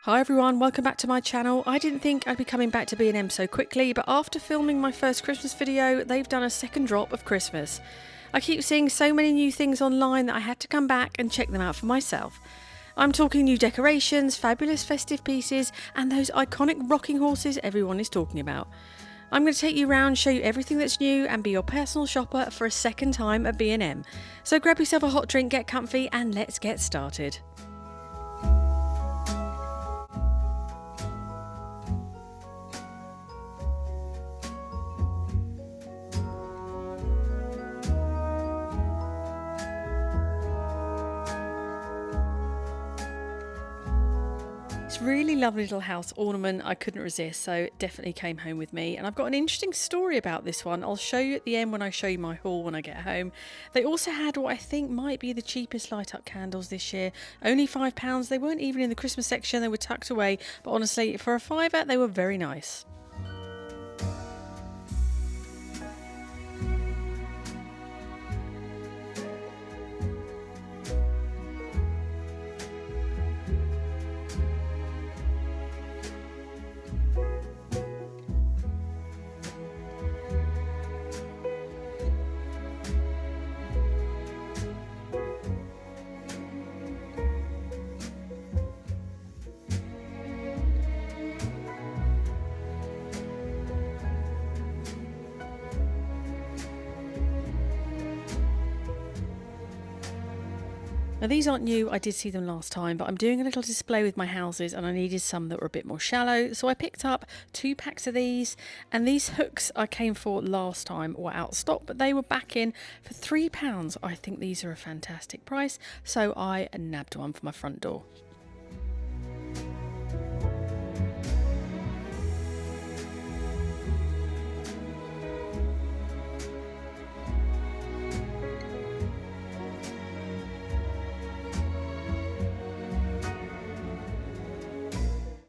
Hi everyone, welcome back to my channel. I didn't think I'd be coming back to B&M so quickly, but after filming my first Christmas video, they've done a second drop of Christmas. I keep seeing so many new things online that I had to come back and check them out for myself. I'm talking new decorations, fabulous festive pieces, and those iconic rocking horses everyone is talking about. I'm going to take you around, show you everything that's new, and be your personal shopper for a second time at B&M. So grab yourself a hot drink, get comfy, and let's get started. It's a really lovely little house ornament. I couldn't resist, so it definitely came home with me. And I've got an interesting story about this one. I'll show you at the end when I show you my haul when I get home. They also had what I think might be the cheapest light up candles this year. Only £5. They weren't even in the Christmas section. They were tucked away. But honestly, for a fiver, they were very nice. Now these aren't new, I did see them last time, but I'm doing a little display with my houses and I needed some that were a bit more shallow. So I picked up 2 packs of these, and these hooks I came for last time were out of stock, but they were back in for £3. I think these are a fantastic price, so I nabbed one for my front door.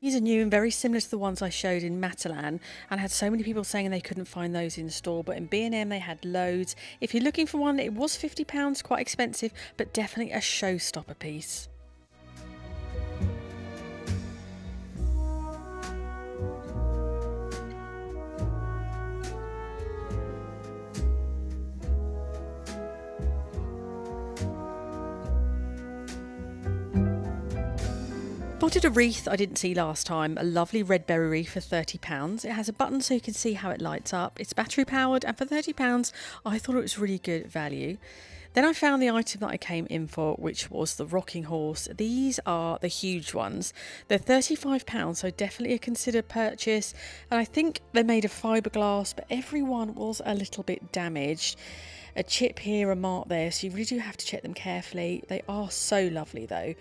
These are new and very similar to the ones I showed in Matalan, and I had so many people saying they couldn't find those in store, but in B&M they had loads. If you're looking for one, it was £50, quite expensive, but definitely a showstopper piece. Spotted a wreath I didn't see last time, a lovely red berry wreath for £30. It has a button so you can see how it lights up. It's battery powered, and for £30 I thought it was really good value. Then I found the item that I came in for, which was the rocking horse. These are the huge ones. They're £35, so definitely a considered purchase. And I think they're made of fiberglass, but every one was a little bit damaged. A chip here, a mark there, so you really do have to check them carefully. They are so lovely though.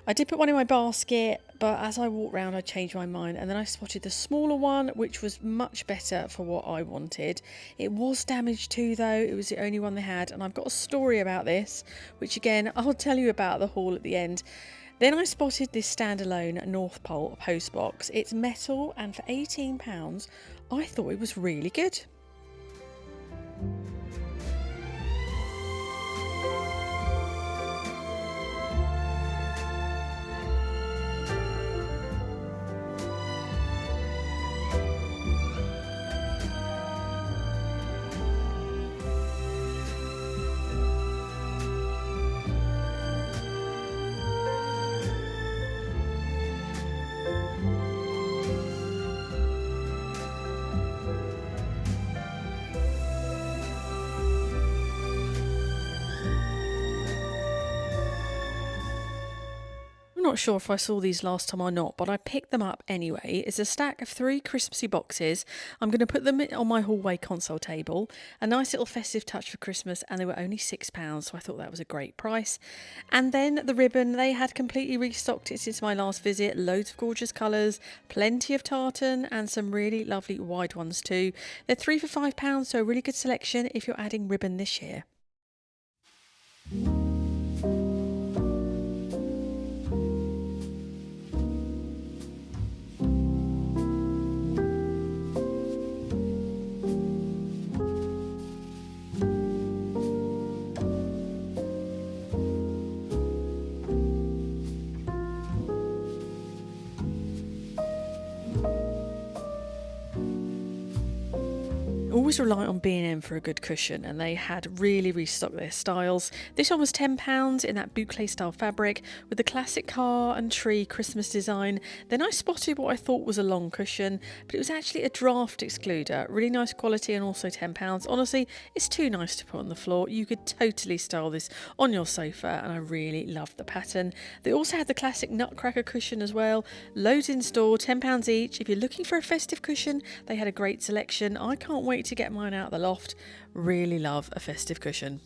I did put one in my basket, but as I walked around I changed my mind, and then I spotted the smaller one, which was much better for what I wanted. It was damaged too though, it was the only one they had, and I've got a story about this, which again I'll tell you about the haul at the end. Then I spotted this standalone North Pole post box. It's metal, and for £18 I thought it was really good. I'm not sure if I saw these last time or not, but I picked them up anyway. It's a stack of 3 Christmassy boxes. I'm going to put them on my hallway console table. A nice little festive touch for Christmas, and they were only £6, so I thought that was a great price. And then the ribbon, they had completely restocked it since my last visit. Loads of gorgeous colours, plenty of tartan, and some really lovely wide ones too. They're 3 for £5, so a really good selection if you're adding ribbon this year. always rely on B&M for a good cushion, and they had really restocked their styles. This one was £10 in that boucle style fabric with the classic car and tree Christmas design. Then I spotted what I thought was a long cushion, but it was actually a draft excluder. Really nice quality and also £10. Honestly, it's too nice to put on the floor. You could totally style this on your sofa, and I really loved the pattern. They also had the classic nutcracker cushion as well. Loads in store, £10 each. If you're looking for a festive cushion, they had a great selection. I can't wait to get mine out of the loft. Really love a festive cushion.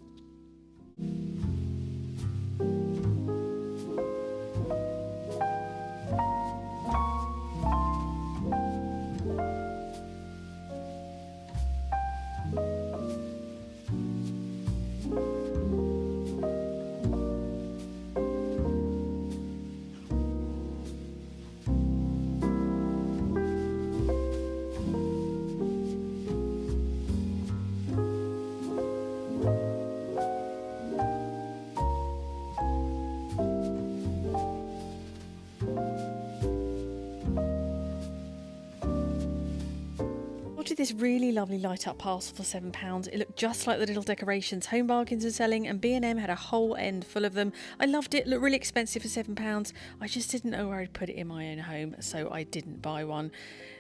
Ordered this really lovely light up parcel for £7. It looked just like the little decorations Home Bargains are selling, and B&M had a whole end full of them. I loved it. Looked really expensive for £7. I just didn't know where I'd put it in my own home, so I didn't buy one.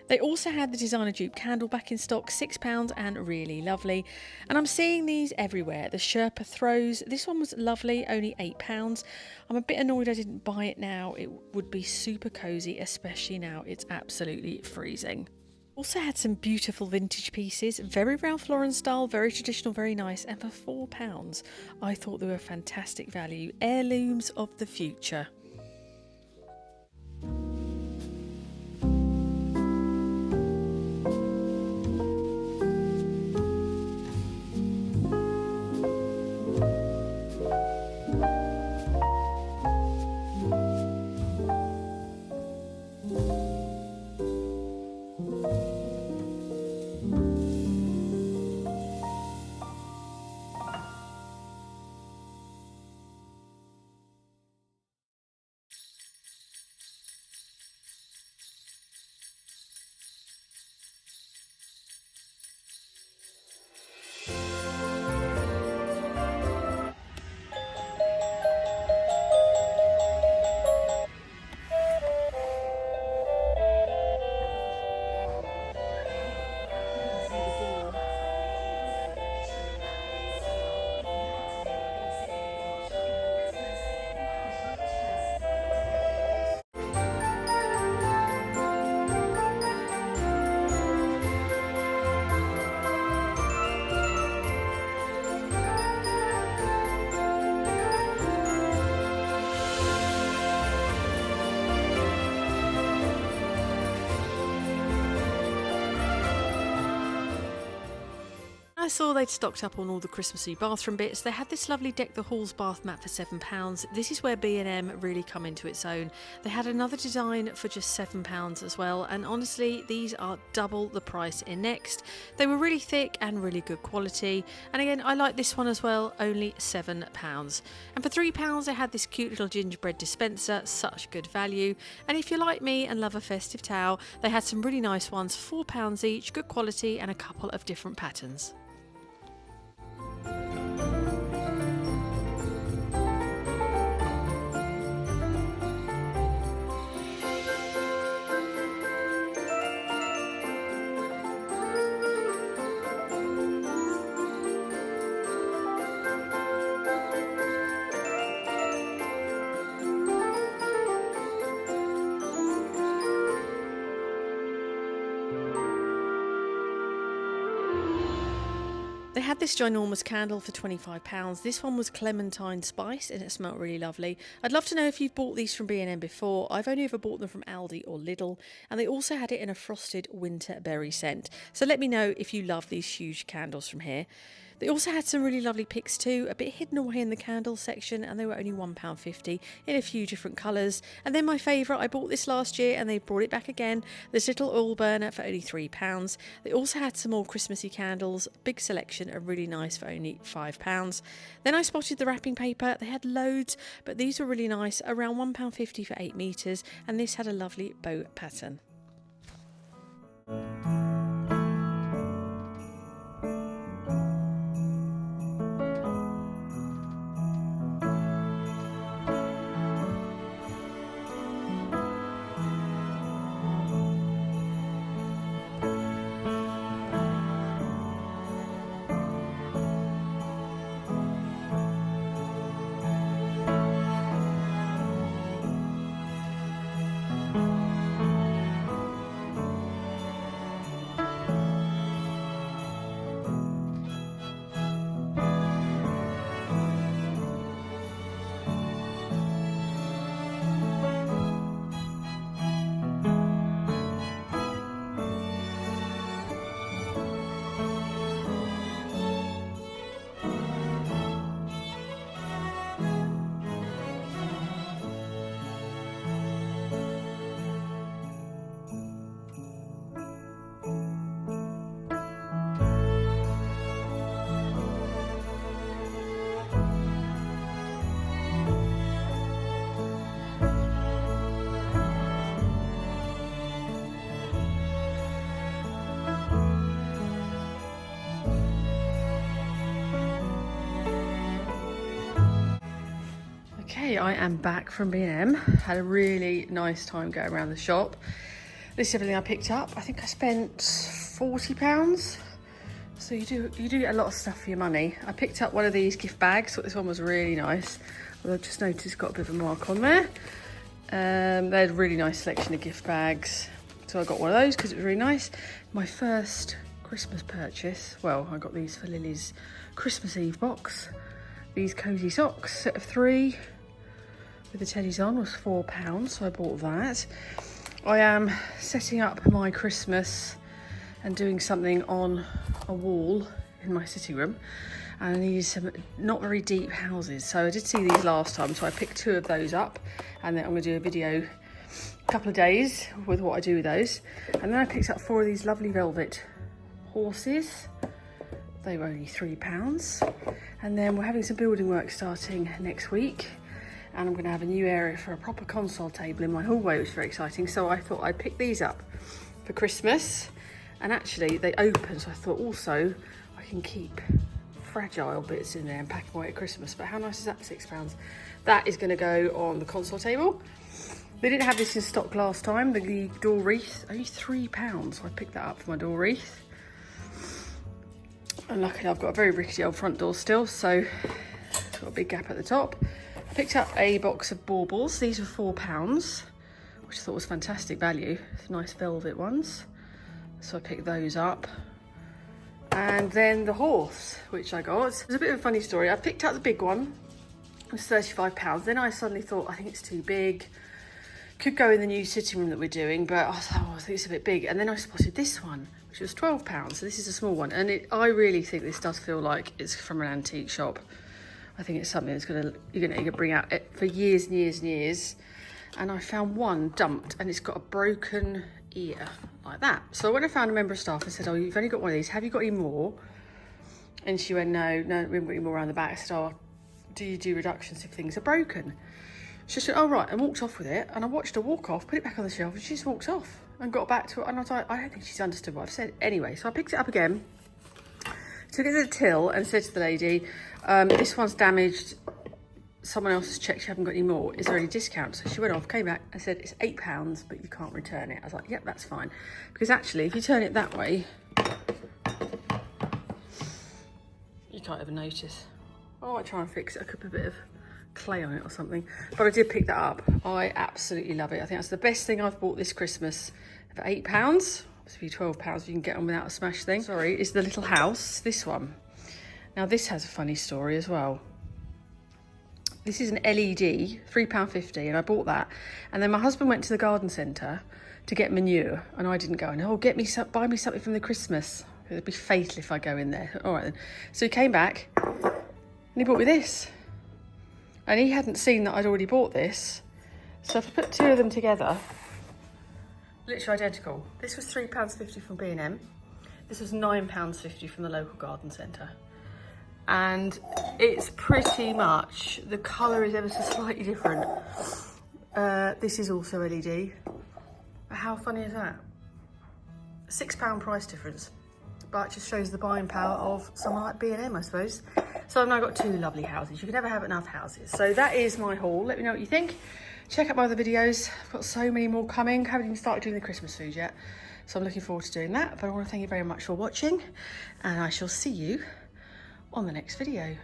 They also had the designer dupe candle back in stock, £6 and really lovely. And I'm seeing these everywhere. The Sherpa throws. This one was lovely, only £8. I'm a bit annoyed I didn't buy it now. It would be super cosy, especially now it's absolutely freezing. Also had some beautiful vintage pieces, very Ralph Lauren style, very traditional, very nice, and for £4 I thought they were fantastic value. Heirlooms of the future. I saw they'd stocked up on all the Christmassy bathroom bits. They had this lovely Deck the Halls bath mat for £7. This is where B&M really come into its own. They had another design for just £7 as well, and honestly these are double the price in Next. They were really thick and really good quality, and again I like this one as well, only £7. And for £3 they had this cute little gingerbread dispenser, such good value. And if you're like me and love a festive towel, they had some really nice ones, £4 each, good quality and a couple of different patterns. They had this ginormous candle for £25. This one was clementine spice and it smelled really lovely. I'd love to know if you've bought these from B&M before. I've only ever bought them from Aldi or Lidl, and they also had it in a frosted winter berry scent. So let me know if you love these huge candles from here. They also had some really lovely picks too, a bit hidden away in the candle section, and they were only £1.50 in a few different colours. And then my favourite, I bought this last year and they brought it back again, this little oil burner for only £3. They also had some more Christmassy candles, big selection and really nice for only £5. Then I spotted the wrapping paper. They had loads, but these were really nice, around £1.50 for 8 metres, and this had a lovely bow pattern. Okay, I am back from B&M. Had a really nice time going around the shop. This is everything I picked up. I think I spent £40. So you do get a lot of stuff for your money. I picked up one of these gift bags. Thought this one was really nice. Although I've just noticed it's got a bit of a mark on there. They had a really nice selection of gift bags. So I got one of those because it was really nice. My first Christmas purchase, well, I got these for Lily's Christmas Eve box. These cosy socks, set of 3 with the teddies on, was £4, so I bought that. I am setting up my Christmas and doing something on a wall in my sitting room, and I needed some not very deep houses. So I did see these last time, so I picked 2 of those up, and then I'm going to do a video a couple of days with what I do with those. And then I picked up 4 of these lovely velvet horses. They were only £3. And then we're having some building work starting next week, and I'm going to have a new area for a proper console table in my hallway, which is very exciting. So I thought I'd pick these up for Christmas, and actually they open, so I thought also I can keep fragile bits in there and pack them away at Christmas. But how nice is that for £6? That is going to go on the console table. They didn't have this in stock last time, the door wreath, only £3, so I picked that up for my door wreath. And luckily I've got a very rickety old front door still, so it's got a big gap at the top. I picked up a box of baubles. These were £4, which I thought was fantastic value. Nice velvet ones. So I picked those up. And then the horse, which I got. It was a bit of a funny story. I picked up the big one. It was £35. Then I suddenly thought, I think it's too big. Could go in the new sitting room that we're doing, but I thought, oh, I think it's a bit big. And then I spotted this one, which was £12. So this is a small one. And I really think this does feel like it's from an antique shop. I think it's something that's you're gonna bring out for years and years and years. And I found one dumped, and it's got a broken ear like that. So when I found a member of staff and said, oh, you've only got one of these, have you got any more? And she went, no, we haven't got any more around the back. I said, oh, do you do reductions if things are broken? She said, oh, right, and walked off with it. And I watched her walk off, put it back on the shelf, and she just walked off and got back to it. And I was like, I don't think she's understood what I've said. Anyway, so I picked it up again, took it to the till and said to the lady, this one's damaged. Someone else has checked, you haven't got any more. Is there any discount? So she went off, came back and said, it's £8, but you can't return it. I was like, yep, that's fine. Because actually, if you turn it that way, you can't even notice. I might try and fix it. I could put a bit of clay on it or something. But I did pick that up. I absolutely love it. I think that's the best thing I've bought this Christmas for £8. Obviously £12 you can get on without a smash thing. Sorry, it's the little house, this one. Now this has a funny story as well. This is an LED, £3.50, and I bought that. And then my husband went to the garden centre to get manure, and I didn't go. And oh, buy me something from the Christmas. It'd be fatal if I go in there. All right then. So he came back and he bought me this. And he hadn't seen that I'd already bought this. So if I put 2 of them together, literally identical. This was £3.50 from B&M. This was £9.50 from the local garden centre. And it's pretty much, the colour is ever so slightly different. This is also LED. But how funny is that? £6 price difference. But it just shows the buying power of someone like B&M, I suppose. So I've now got 2 lovely houses. You can never have enough houses. So that is my haul. Let me know what you think. Check out my other videos. I've got so many more coming. Haven't even started doing the Christmas food yet. So I'm looking forward to doing that. But I want to thank you very much for watching. And I shall see you on the next video.